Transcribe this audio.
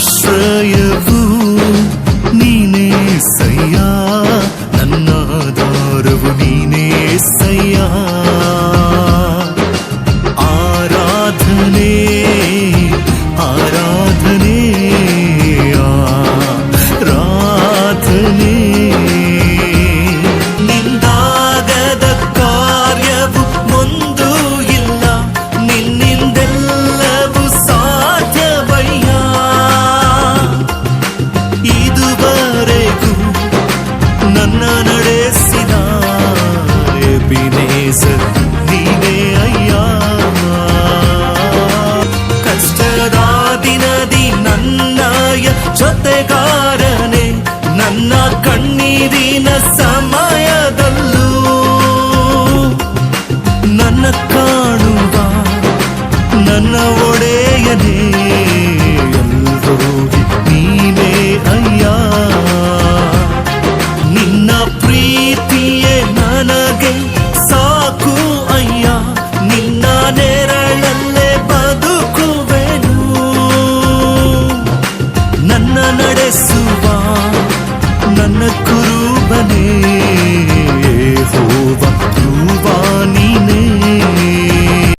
ಆಶ್ರಯವು ನೀನೇ ಸಯ್ಯ, ನನ್ನ ಆಧಾರವು ನೀನೇ ಸಯ್ಯ. ಆರಾಧನೆ ಆರಾಧನೆ ಆರಾಧನೆ. ನಿಂದಾಗದ ಕಾರ್ಯವು ಒಂದು ಇಲ್ಲ, ನಿನ್ನಿಂದೆಲ್ಲವೂ ಸಾಧ್ಯವಯ್ಯ. ಇದುವರೆಗೂ ನನ್ನ ನಡೆಸಿದ ಎಬಿನೇಜರ್ ನೀನೇ ಅಯ್ಯ. ಕಷ್ಟದ ದಿನದಿ ನನ್ನಯ ಜೊತೆಗಾರನೆ, ನನ್ನ ಕಣ್ಣೀರಿನ ಸಮಯದಲ್ಲೂ ನನ್ನ ಕಾಣುವ ನನ್ನ ಒಡೆಯನೇ, ಎಲ್ರೋಗಿ ನೀನೇ ಅಯ್ಯ. ನಿನ್ನ ಪ್ರೀತಿಯೇ ನನಗೆ ಸಾಕು ಅಯ್ಯ, ನಿನ್ನ ನೆರಳಲ್ಲೇ ಬದುಕುವೆನು. ನನ್ನ ನಡೆಸುವ ನನ್ನ ಕುರು